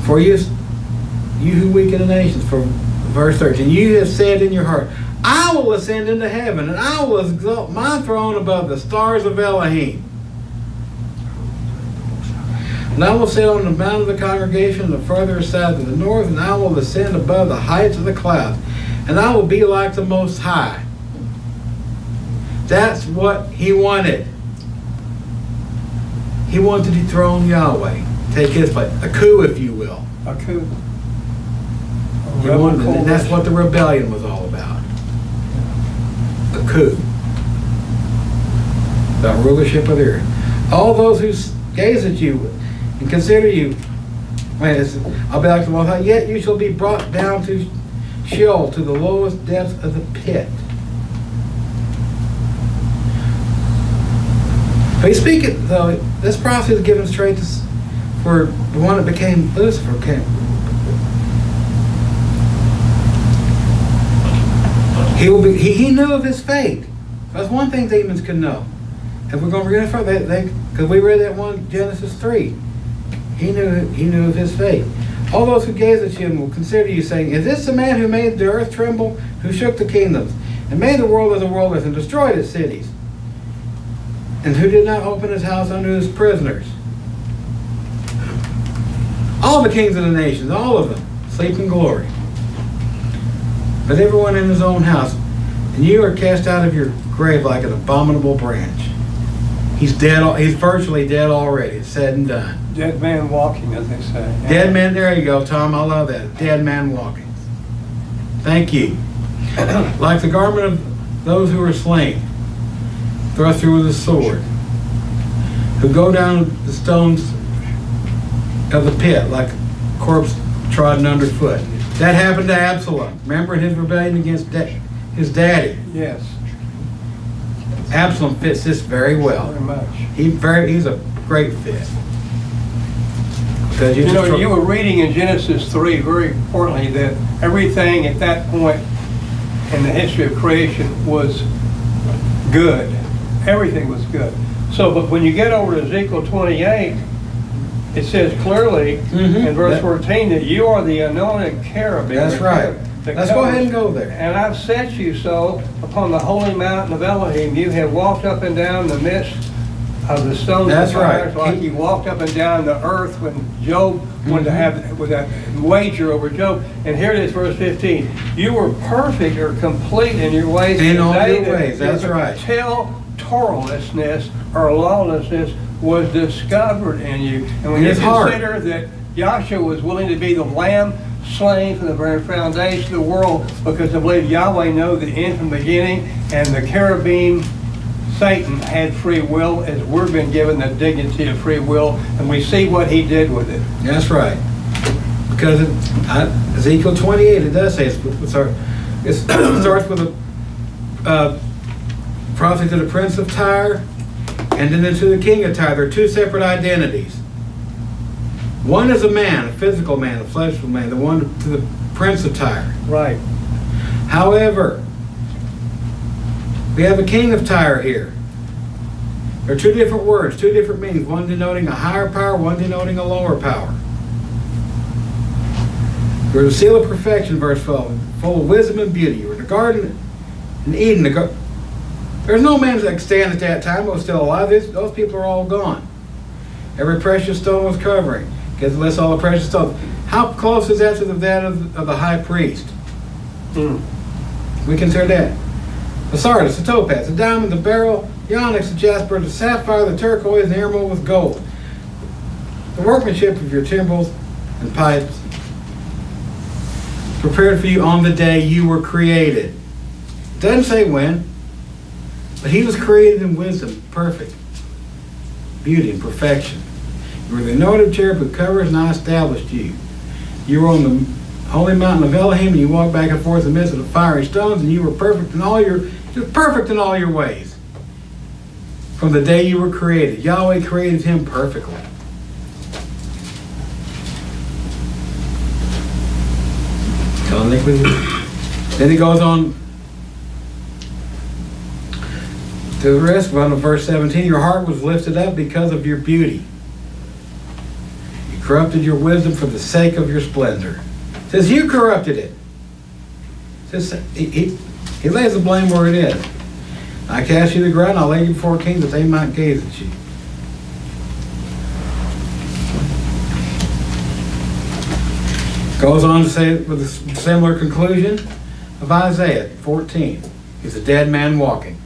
For you who weaken the nations, for verse 13, you have said in your heart, I will ascend into heaven, and I will exalt my throne above the stars of Elohim. And I will sit on the mount of the congregation on the further side to the north, and I will ascend above the heights of the clouds, and I will be like the Most High. That's what he wanted. He wanted to dethrone Yahweh, take his place, a coup, if you will. A coup. He wanted, and that's what the rebellion was all about. A coup. The rulership of the earth. All those who gaze at you and consider you, I'll be like the Most High, yet you shall be brought down to Sheol, to the lowest depths of the pit. But he's speaking, though, this prophecy is given straight for the one that became Lucifer. He knew of his fate. That's one thing demons can know. And we're going to read it further, because we read that one, Genesis 3. He knew of his fate. All those who gaze at you will consider you, saying, is this the man who made the earth tremble, who shook the kingdoms, and made the world as a wilderness, and destroyed its cities? And who did not open his house unto his prisoners? All the kings of the nations, all of them, sleep in glory. But everyone in his own house, and you are cast out of your grave like an abominable branch. He's dead. He's virtually dead already. It's said and done. Dead man walking, as they say. Dead man, there you go, Tom. I love that. Dead man walking. Thank you. Like the garment of those who were slain, thrust through with a sword, who go down the stones of the pit like a corpse trodden underfoot. That happened to Absalom. Remember in his rebellion against his daddy? Yes, Absalom fits this very well. very much. He's a great fit. Because You know, you were reading in Genesis 3, very importantly, that everything at that point in the history of creation was good. Everything was good. So, but when you get over to Ezekiel 28, it says clearly in verse 14 that you are the anointed cherubim. That's right. Let's go ahead and go there. And I've set you so upon the holy mountain of Elohim. You have walked up and down the midst of the stones That's of fire, right. like you walked up and down the earth when Job wanted to have with that wager over Job. And here it is, verse 15. You were perfect or complete in your ways. In all Today your ways, that's right. Till Torahlessness or lawlessness was discovered in you. And when In you his heart. consider that Yahshua was willing to be the lamb slain from the very foundation of the world, because I believe Yahweh knew the end from the beginning, and the cherubim, Satan, had free will, as we've been given the dignity of free will, and we see what he did with it. That's right. Because Ezekiel 28, it does say, it starts with a prophecy to the prince of Tyre, and then to the king of Tyre. They're two separate identities. One is a man, a physical man, a fleshly man, the one to the prince of Tyre. Right. However, we have a king of Tyre here. There are two different words, two different meanings, one denoting a higher power, one denoting a lower power. You're the seal of perfection, verse 12, full of wisdom and beauty. You were in the garden in Eden. There's no man that stand at that time who was still alive. Those people are all gone. Every precious stone was covering. Because lists all the precious stones. How close is that to that of the high priest? We consider that. The sardis, the topaz, the diamond, the beryl, the onyx, the jasper, the sapphire, the turquoise, and the emerald with gold. The workmanship of your timbrels and pipes prepared for you on the day you were created. It doesn't say when, but he was created in wisdom, perfect, beauty, and perfection. You were the anointed cherub who covers, and I established you. You were on the holy mountain of Elohim, and you walked back and forth in the midst of the fiery stones, and you were perfect in all your ways. From the day you were created, Yahweh created him perfectly. Then he goes on to the rest of verse 17. Your heart was lifted up because of your beauty. You corrupted your wisdom for the sake of your splendor. It says you corrupted it. It says he lays the blame where it is. I cast you to the ground, I'll lay you before kings that they might gaze at you. Goes on to say with a similar conclusion of Isaiah 14. He's a dead man walking.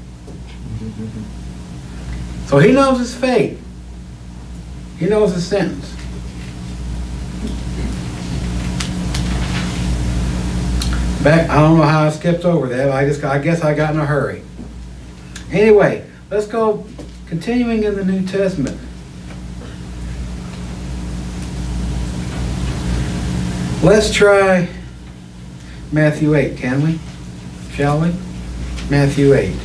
So he knows his fate. He knows his sentence. I don't know how I skipped over that. I guess I got in a hurry. Anyway, let's go continuing in the New Testament. Let's try Matthew 8, can we? Shall we? Matthew 8.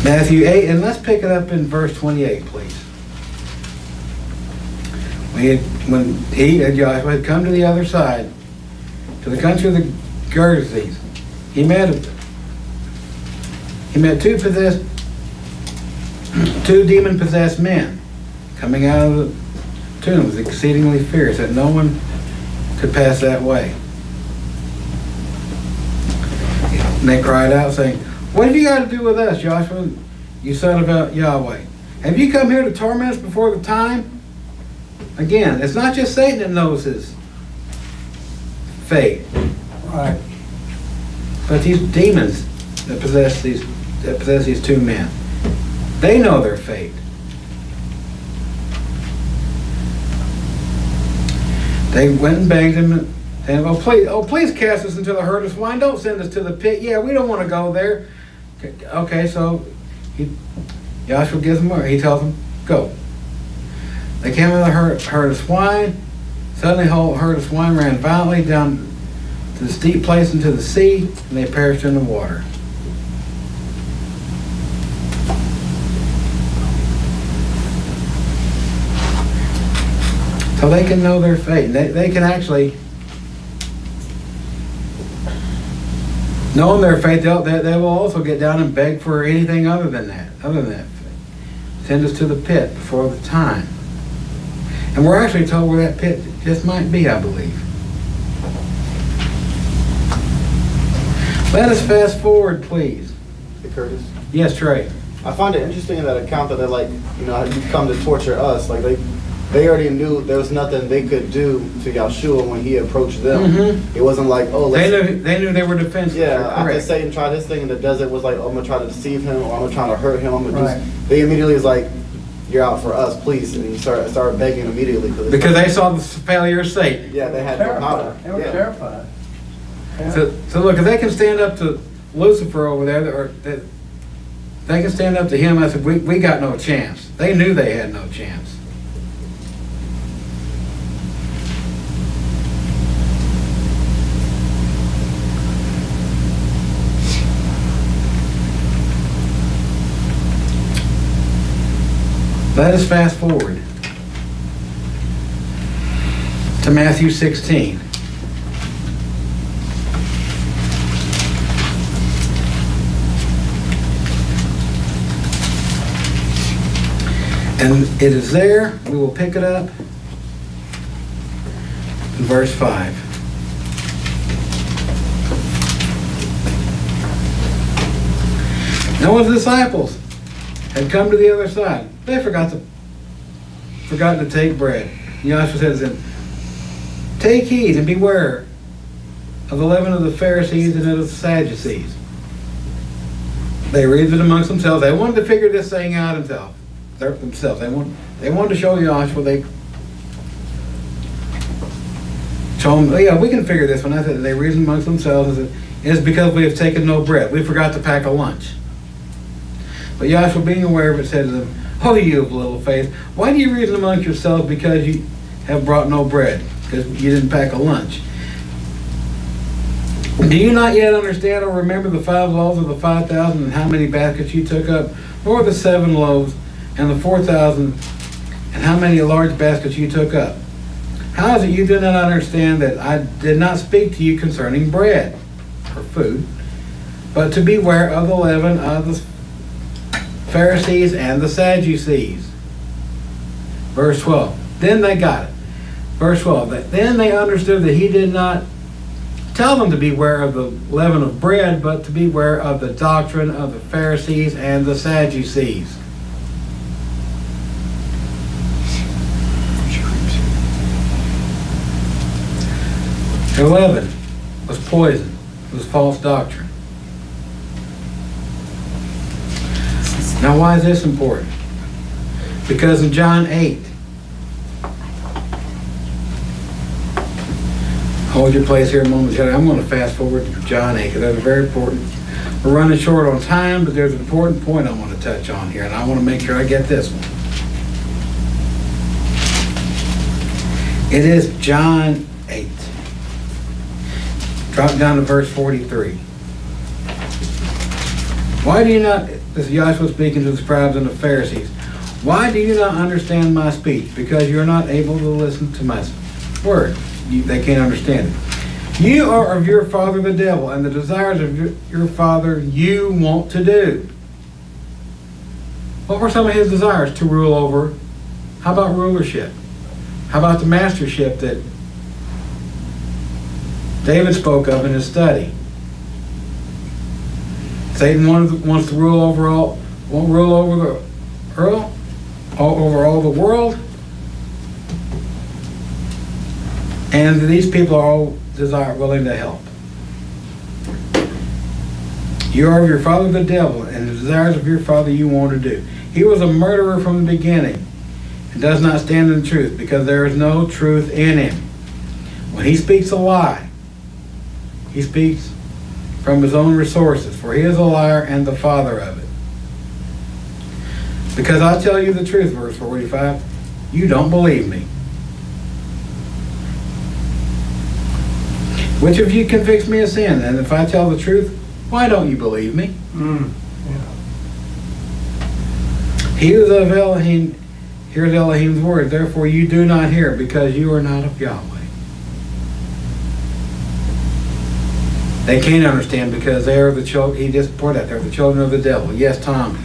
Matthew 8, and let's pick it up in verse 28, please. When he and Joshua had come to the other side, to the country of the Gergeses, he met two demon-possessed men coming out of the tombs, exceedingly fierce, that no one could pass that way. And they cried out, saying, "What have you got to do with us, Joshua, you son of Yahweh? Have you come here to torment us before the time?" Again, it's not just Satan that knows his fate. Right. But these demons that possess these two men, they know their fate. They went and begged him And please cast us into the herd of swine. Don't send us to the pit. Yeah, we don't want to go there. Okay, so Joshua gives them he tells them, go. They came in the herd of swine. Suddenly the whole herd of swine ran violently down to the steep place into the sea, and they perished in the water. So they can know their fate. They can actually, knowing their fate, they will also get down and beg for anything other than that. Send us to the pit before the time. And we're actually told where that pit just might be, I believe. Let us fast forward, please. Hey, Curtis. Yes, Trey. I find it interesting in that account that they're like, you know, you come to torture us. Like they already knew there was nothing they could do to Yahshua when he approached them. Mm-hmm. It wasn't like, oh, they knew they were defenseless. Yeah, after Satan tried his thing in the desert, was like, oh, I'm gonna try to deceive him, or I'm gonna try to hurt him. I'm gonna Right. They immediately was like, you're out for us, please, and he started begging immediately Because they saw the failure of Satan. Yeah, they had no power. They were terrified. Yeah. So look, if they can stand up to Lucifer over there, or they can stand up to him, I said, we got no chance. They knew they had no chance. Let us fast forward to Matthew 16. And it is there, we will pick it up in verse 5. Now when the disciples had come to the other side, they forgotten to take bread. Yahshua says to them, take heed and beware of the leaven of the Pharisees and of the Sadducees. They reasoned amongst themselves. They wanted to figure this thing out themselves. They wanted to show Yahshua. They show him, oh yeah, we can figure this one out. They reasoned amongst themselves and said, it's because we have taken no bread. We forgot to pack a lunch. But Yahshua, being aware of it, said to them, oh, you of little faith, why do you reason amongst yourselves because you have brought no bread? Because you didn't pack a lunch. Do you not yet understand or remember the 5 loaves of the 5,000 and how many baskets you took up, nor the 7 loaves and the 4,000 and how many large baskets you took up? How is it you do not understand that I did not speak to you concerning bread or food, but to beware of the leaven of the Pharisees and the Sadducees? Verse 12. Then they got it. Verse 12. Then they understood that he did not tell them to beware of the leaven of bread, but to beware of the doctrine of the Pharisees and the Sadducees. Their leaven was poison. It was false doctrine. Now why is this important? Because in John 8, hold your place here a moment. I'm going to fast forward to John 8 because that's very important. We're running short on time, but there's an important point I want to touch on here, and I want to make sure I get this one. It is John 8. Drop down to verse 43. Why do you not, this is Yahshua speaking to the scribes and the Pharisees, why do you not understand my speech? Because you're not able to listen to my word. They can't understand it. You are of your father the devil, and the desires of your father you want to do. What were some of his desires? To rule over. How about rulership? How about the mastership that David spoke of in his study? Satan wants to rule over all the world. And these people are all willing to help. You are of your father the devil, and the desires of your father you want to do. He was a murderer from the beginning, and does not stand in the truth, because there is no truth in him. When he speaks a lie, he speaks from his own resources, for he is a liar and the father of it. Because I tell you the truth, verse 45, you don't believe me. Which of you convicts me of sin? And if I tell the truth, why don't you believe me? He who is of Elohim hears Elohim's word. Therefore you do not hear, because you are not of Yahweh. They can't understand because they are the children. He just pointed out they're the children of the devil. Yes, Tom.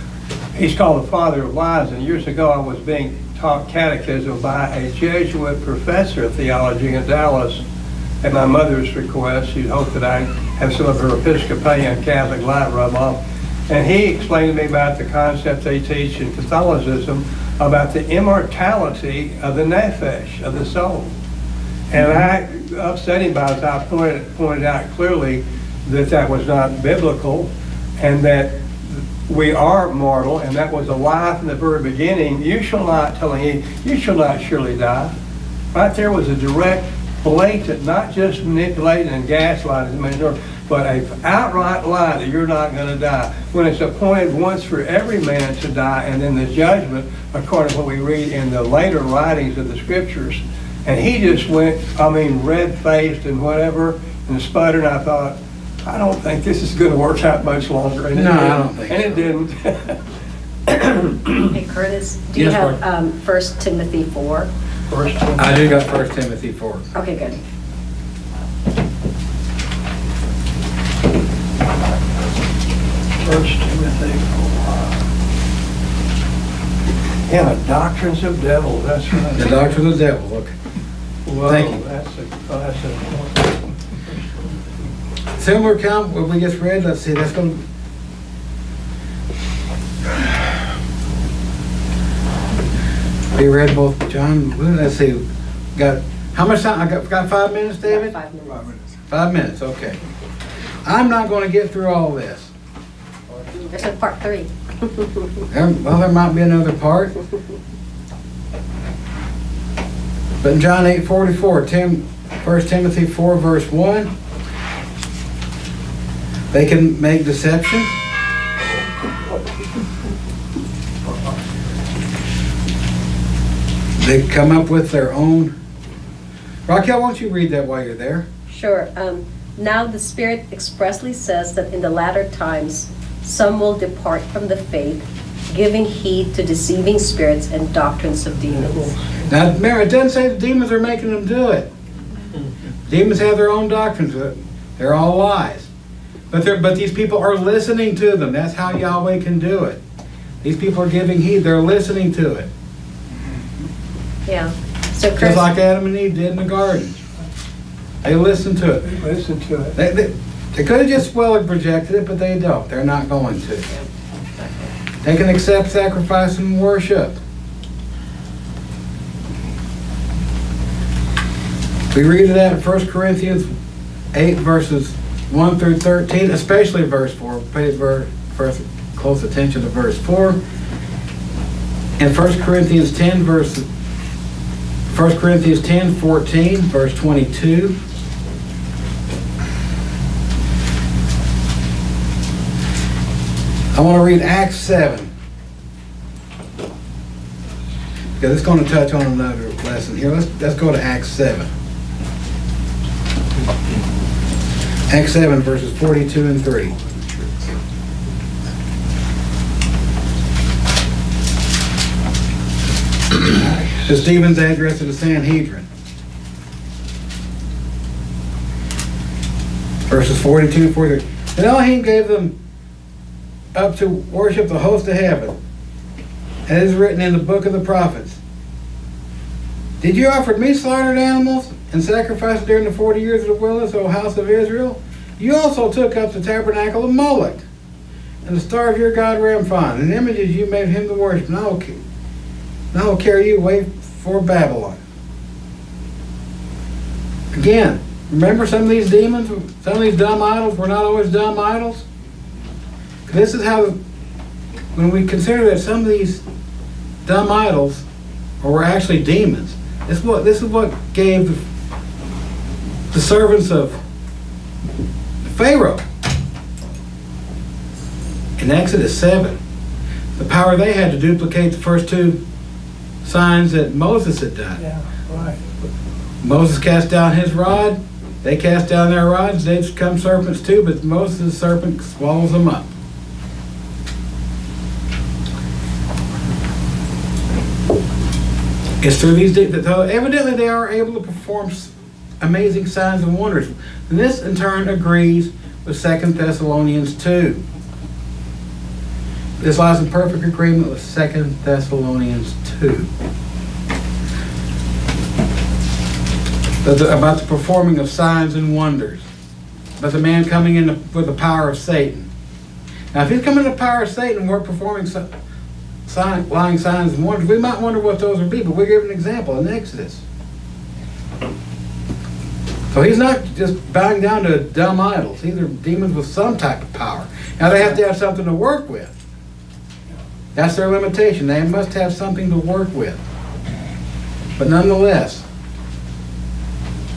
He's called the father of lies, and years ago I was being taught catechism by a Jesuit professor of theology in Dallas. At my mother's request, she'd hoped that I'd have some of her Episcopalian Catholic light rub off. And he explained to me about the concept they teach in Catholicism about the immortality of the nephesh, of the soul. And I upset him by it. I pointed out clearly that that was not biblical, and that we are mortal, and that was a lie from the very beginning. You shall not, telling him, you shall not surely die. Right there was a direct, blatant, not just manipulating and gaslighting, but an outright lie that you're not going to die. When it's appointed once for every man to die, and then the judgment, according to what we read in the later writings of the scriptures. And he just went, red-faced and whatever, and sputtered, and I thought, I don't think this is going to work out much longer. And no, I don't think so. And it didn't. Hey, Curtis, do you have 1 Timothy 4? I do got 1 Timothy 4. Okay, good. First Timothy 4. Yeah, the doctrines of devils, that's right. The doctrines of the devil, okay. Whoa, Thank you. That's a Similar account, what we just read, let's see, that's going to... We read both, John, let's see, got, how much time, I got 5 minutes, David? 5 minutes. 5 minutes, okay. I'm not going to get through all this. There's a part 3. Well, there might be another part. But in John 8:44, 1 Timothy 4, verse 1, they can make deception. They come up with their own. Raquel, why don't you read that while you're there? Sure. Now the Spirit expressly says that in the latter times, some will depart from the faith, giving heed to deceiving spirits and doctrines of demons. Now, remember, it doesn't say the demons are making them do it. Demons have their own doctrines. They're all lies. But these people are listening to them. That's how Yahweh can do it. These people are giving heed. They're listening to it. Yeah. So Chris, Just like Adam and Eve did in the garden. They listened to it. Listen to it. They could have just projected it, but they don't. They're not going to. They can accept sacrifice and worship. We read it at 1 Corinthians 8, verses 1 through 13, especially verse 4. Pay close attention to verse 4. And 1 Corinthians 10, 14, verse 22. I want to read Acts 7. Because it's going to touch on another lesson here. Let's go to Acts 7. Acts 7, verses 42 and 3. To Stephen's address to the Sanhedrin. Verses 42 and 43. And Elohim gave them up to worship the host of heaven. And it is written in the book of the prophets. Did you offer me slaughtered animals and sacrifices during the 40 years of the wilderness, O house of Israel? You also took up the tabernacle of Moloch and the star of your god Ramphon, and images you made him to worship. And I will carry you away for Babylon. Again, remember some of these demons, some of these dumb idols were not always dumb idols? This is how, when we consider that some of these dumb idols were actually demons, this is what gave the servants of Pharaoh. In Exodus 7, the power they had to duplicate the first two signs that Moses had done. Yeah, right. Moses cast down his rod, they cast down their rods, they become serpents too, but Moses' serpent swallows them up. It's through these, so evidently they are able to perform amazing signs and wonders. And this in turn agrees with 2 Thessalonians 2. This lies in perfect agreement with 2 Thessalonians 2. About the performing of signs and wonders. About the man coming in with the power of Satan. Now if he's coming in the power of Satan and we're performing lying signs and wonders, we might wonder what those would be, but we're giving an example in Exodus. So he's not just bowing down to dumb idols. These are demons with some type of power. Now they have to have something to work with. That's their limitation. They must have something to work with. But nonetheless,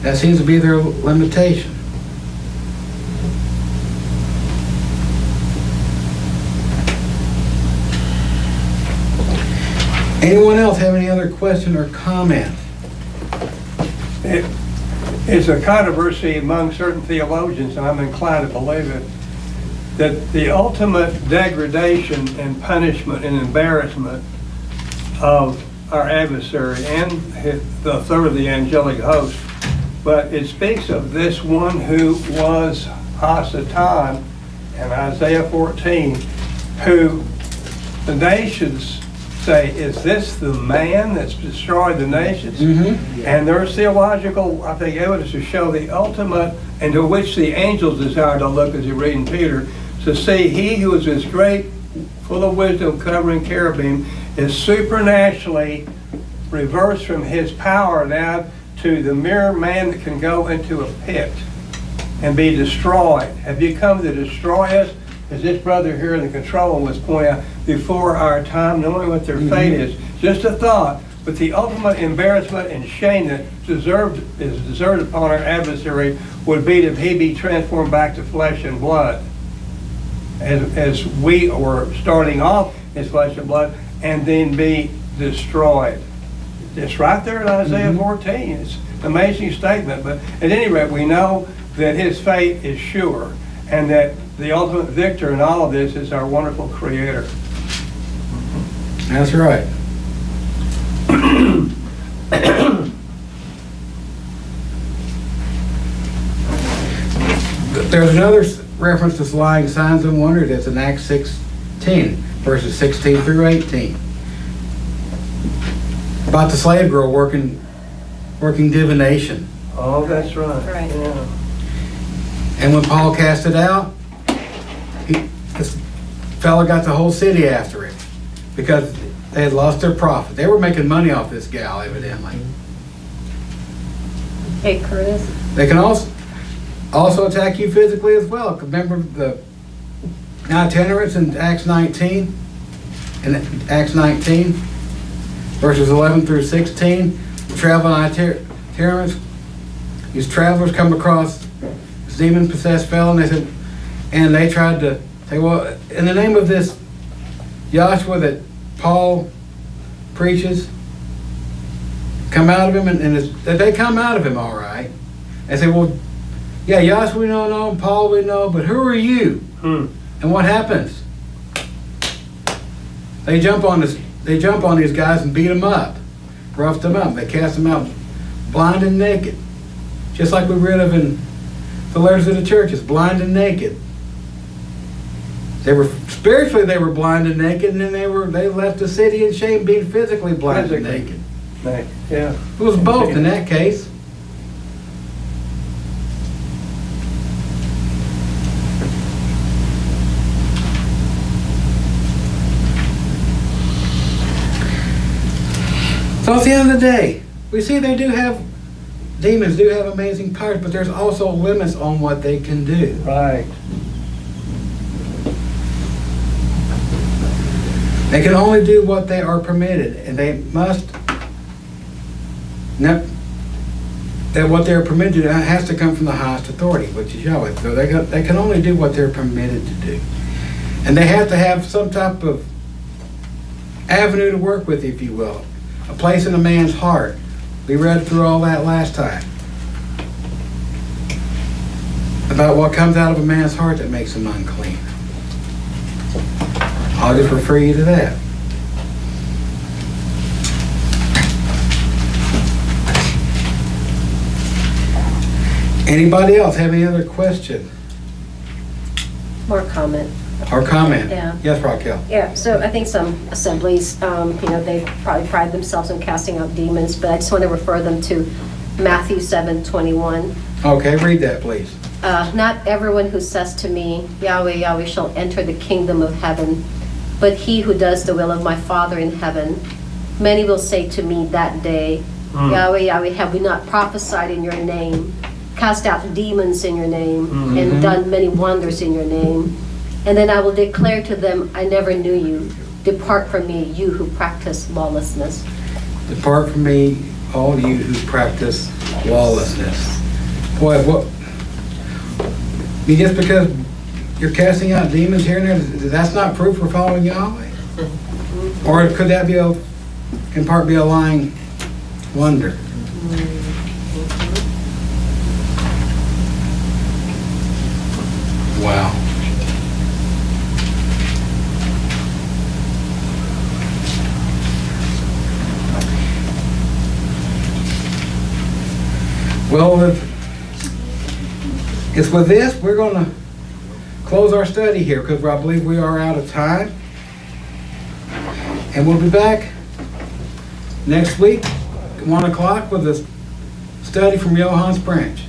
that seems to be their limitation. Anyone else have any other question or comment? It's a controversy among certain theologians, and I'm inclined to believe it, that the ultimate degradation and punishment and embarrassment of our adversary and the third of the angelic host, but it speaks of this one who was Hasatan in Isaiah 14, who the nations say, is this the man that's destroyed the nations? Mm-hmm. And there's theological, I think, evidence to show the ultimate, and to which the angels desire to look as you read in Peter, to see he who is this great, full of wisdom, covering cherubim, is supernaturally reversed from his power now to the mere man that can go into a pit and be destroyed. Have you come to destroy us? As this brother here in the control room was pointing out, before our time, knowing what their fate is. Just a thought, but the ultimate embarrassment and shame that is deserved upon our adversary would be that he be transformed back to flesh and blood. As we were starting off as flesh and blood, and then be destroyed. It's right there in Isaiah 14. It's an amazing statement, but at any rate, we know that his fate is sure, and that the ultimate victor in all of this is our wonderful Creator. That's right. There's another reference to lying signs and wonders that's in Acts 16, verses 16 through 18. About the slave girl working divination. Oh, that's right. Right. Yeah. And when Paul cast it out, this fella got the whole city after it because they had lost their profit. They were making money off this gal, evidently. Hey, Curtis. They can also attack you physically as well. Remember the itinerants in Acts 19? In Acts 19, verses 11 through 16, traveling itinerants. These travelers come across this demon-possessed fellow, and they tried to say, well, in the name of this Joshua that Paul preaches, come out of him, and they come out of him all right. They say, well, yeah, Joshua we don't know, Paul we know, but who are you? And what happens? They jump on these guys and beat them up, roughed them up. They cast them out blind and naked, just like we read of in the letters of the churches, blind and naked. They were blind and naked, and then they left the city in shame, being physically blind and naked. Yeah. It was both in that case. So at the end of the day, we see demons do have amazing powers, but there's also limits on what they can do. Right. They can only do what they are permitted, and they must that what they're permitted to do has to come from the highest authority, which is Yahweh. So they can only do what they're permitted to do. And they have to have some type of avenue to work with, if you will. A place in a man's heart. We read through all that last time. About what comes out of a man's heart that makes him unclean. I'll just refer you to that. Anybody else have any other question More comment. or comment? Yeah. Yes, Raquel. Yeah, so I think some assemblies, they probably pride themselves on casting out demons, but I just want to refer them to Matthew 7:21. Okay, read that, please. Not everyone who says to me, Yahweh, Yahweh, shall enter the kingdom of heaven, but he who does the will of my Father in heaven. Many will say to me that day, Yahweh, Yahweh, have we not prophesied in your name, cast out demons in your name, and done many wonders in your name? And then I will declare to them, I never knew you. Depart from me, you who practice lawlessness. Depart from me, all you who practice lawlessness. Boy, what? Just because you're casting out demons here and there, that's not proof for following Yahweh? Or could that be in part be a lying wonder? Wow. Well, it's with this, we're going to close our study here because I believe we are out of time. And we'll be back next week at 1 o'clock with a study from Johann's branch.